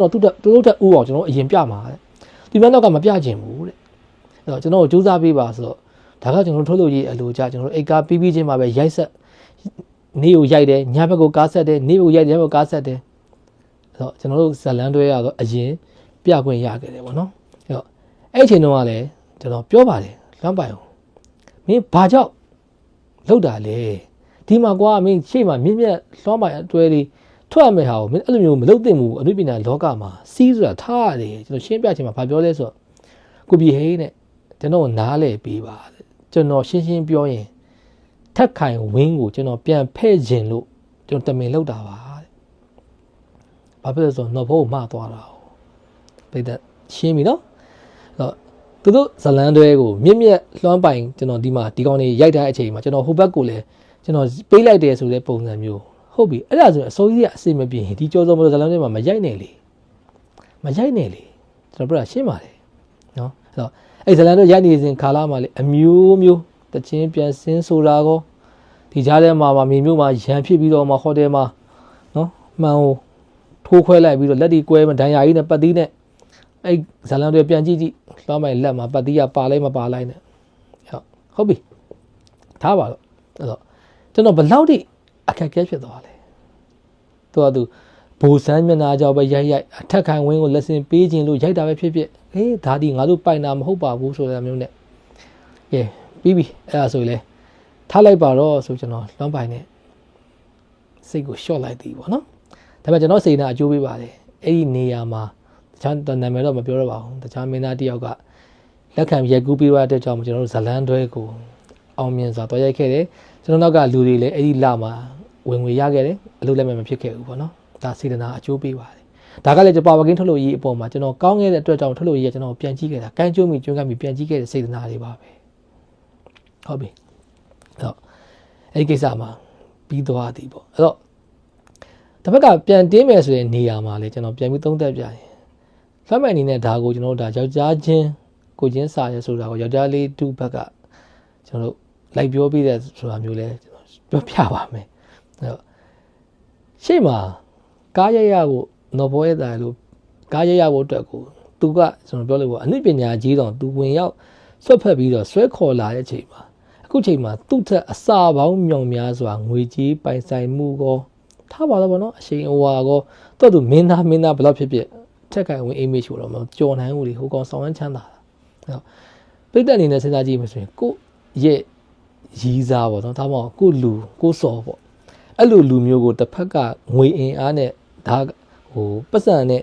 တော့သူတို့ထက်ဥအောင်ကျွန်တော်အရင်ပြမှာတဲ့ဒီဘက်နောက်ကမပြချင်ဘူးတဲ့အဲ့တော့ကျွန်တော်ကိုစူးစမ်းပေးပါဆိုတော့ဒါကကျွန်တော်ထုတ်လို့ရေးအလိုကြကျွန်တော်အိတ်ကားပြီးချင်းမှာပဲရိုက်ဆက်နေကိုရိုက်တယ်ညဘက်ကိုကားဆက်တယ်နေကိုရိုက်တယ်ညဘက်ကားဆက်တယ်အဲ့တော့ကျွန်တော်တို့ဇလန်းတွဲရတော့အရင်ပြခွင့်ရခဲ့တယ်ပေါ့နော်အဲ့တော့အဲ့အချိန်တုန်းကလည်းကျွန်တော်ပြောပါတယ်လွမ်းပိုင်အောင်မင်းဘာကြောင့်လောက်တာလဲဒီမှာကွာမင်းရှေ့မှာမြင့်မြတ်လွမ်းပိုင်အတွဲလေးထွက်ရမယ့်ဟာကိုမင်းအဲ့လိုမျိုးမလုပ်သင့်ဘူးအနုပညာလောကမှာစီးဆိုတာထားရတယ်ကျွန်တော်ရှင်းပြချင်မှာဘာပြောလဲဆိုတော့ကိုပြေဟိနဲ့ကျွန်တော်နားလဲပေးပါကျွန်တော်ရှင်းရှင်းပြောရင်ထက်ခိုင်ဝင်းကိုကျွန်တော်ပြန်ဖဲ့ခြင်းလို့ကျွန်တော်တမင်လောက်တာပါတဲ့ဘာဖြစ်လဲဆိုတော့နော်ဖို့မှားသွားတာပိတ်သက်ရှင်းပြီနော်အဲ့တော့သူတို့ဇလန်းတွဲကိုမြင့်မြတ်လွှမ်းပိုင်ကျွန်တော်ဒီမှာဒီကောင်လေးရိုက်ထားတဲ့အချိန်မှာကျွန်တော်ဟိုဘက်ကိုလည်းကျွန်တော်ပေးလိုက်တယ်ဆိုတဲ့ပုံစံမျိုးဟုတ်ပြီအဲ့ဒါဆိုရင်အစိုးရကအစီမပြေဒီကြောစောမလို့ဇလန်းတွဲမှာမရိုက်နဲ့လေကျွန်တော်ပြောတာရှင်းပါတယ်နော်အဲ့တော့အဲ့ဇလန်းတွဲရိုက်နေစဉ်ခါလာမှာလေအမျိုးမျိုးတချင်းပြန်စင်းဆိုတာကောဒီကြားထဲမှာမြေမျိုးမှာရန်ဖြစ်ပြီးတော့မှဟိုတယ်မှာနော်မှန်ကိုထိုးခွဲလိုက်ပြီးတော့လက်ဒီကွဲမဒဏ်ရာကြီးနဲ့ပတ်သီးနဲ့အဲ့ဇလန်တွေပြန်ကြည့်လွှမ်းပိုင်လက်မှာပတ်သီးကပါလိုက်မပါလိုက်နဲ့ဟုတ်ပြီထားပါတော့အဲ့တော့ကျွန်တော်ဘလောက်ထိအခက်အခဲဖြစ်သွားလဲသူဘူဆန်းမျက်နှာကြောက်ပဲရိုက်အထက်ခံဝင်းကိုလက်စင်ပေးခြင်းလို့ရိုက်တာပဲဖြစ်ဒါဒီငါတို့ပိုင်တာမဟုတ်ပါဘူးဆိုတာမျိုးနဲ့ကဲပြီးပြီအဲ့ဒါဆိုရင်လေထားလိုက်ပါတော့ဆိုကျွန်တော်လွှမ်းပိုင်နဲ့စိတ်ကိုရှော့လိုက်သည်ပေါ့နော်ဒါပေမဲ့ကျွန်တော်စိတ်နဲ့အကျိုးပေးပါတယ်အဲ့ဒီနေရာမှာတခြားနာမည်တော့မပြောတော့ပါဘူးတခြားမင်းသားတယောက်ကလက်ခံရိုက်ကူးပေးရတဲ့ကြောင့်ကျွန်တော်တို့ဇလန်းတွဲကိုအောင်မြင်စွာတွားရိုက်ခဲ့တယ်ကျွန်တော်နောက်ကလူတွေလည်းအဲ့ဒီလမှာဝင်ငွေရခဲ့တယ်အလုပ်လည်းမဖြစ်ခဲ့ဘူးပေါ့နော်ဒါစေတနာအကျိုးပေးပါတယ်ဒါကလည်းကျွန်တော်ပါဝကင်းထုတ်လို့ရေးအပေါ်မှာကျွန်တော်ကောင်းခဲ့တဲ့အတွက်ကြောင့်ထုတ်လို့ရေးကျွန်တော်ပြန်ကြည့်ခဲ့တာကန်းကျိုးမိကျွန်းကမ်းမိပြန်ကြည့်ခဲ့တဲ့စေတနာတွေပါပဲဟုတ်ပြီအဲ့တော့အဲ့ဒီကိစ္စမှာပြီးသွားသည်ပေါ့အဲ့တော့တစ်ဖက်ကပြန်တင်းမယ်ဆိုတဲ့နေရာမှာလေကျွန်တော်ပြန်ပြီးသုံးသပ်ပြရင်ဖတ်မဲ့အနေနဲ့ဒါကိုကျွန်တော်တို့ဒါယောက်ျားချင်းကိုချင်းစာရဲဆိုတာကိုယောက်ျားလေးတူဘက်ကကျွန်တော်တို့လိုက်ပြောပြီးတဲ့ဆိုတာမျိုးလဲပြောပြပါမယ်အဲ့တော့ရှေ့မှာကားရရကိုနော်ဘောရဲ့တာလို့ကားရရဖို့အတွက်ကိုသူကကျွန်တော်ပြောလို့ပေါ့အနုပညာကြီးတော့သူဝင်ရောက်ဆွတ်ဖက်ပြီးတော့ဆွဲခေါ်လာတဲ့ချိန်မှာအခုချိန်မှာသူ့ထက်အစာပေါင်းမြောင်များစွာငွေကြီးပိုင်ဆိုင်မှုကောထားပါတော့ဗောနော်အရှိန်အဝါကောတော့သူမင်းသားဘယ်လောက်ဖြစ်ထက်ကဝင် image ကိုတော့မကြော်နိုင်ဘူးလေဟိုကောင်ဆောင်ရမ်းချမ်းသာတာအဲ့တော့ပိတ်သက်အနေနဲ့စဉ်းစားကြည့်မယ်ဆိုရင်ကိုရဲ့ရီးစားဗောနော်ဒါမှမဟုတ်ကိုလူကိုစော်ဗောအဲ့လိုလူမျိုးကိုတစ်ဖက်ကငွေအင်အားနဲ့ဒါဟိုပတ်စံနဲ့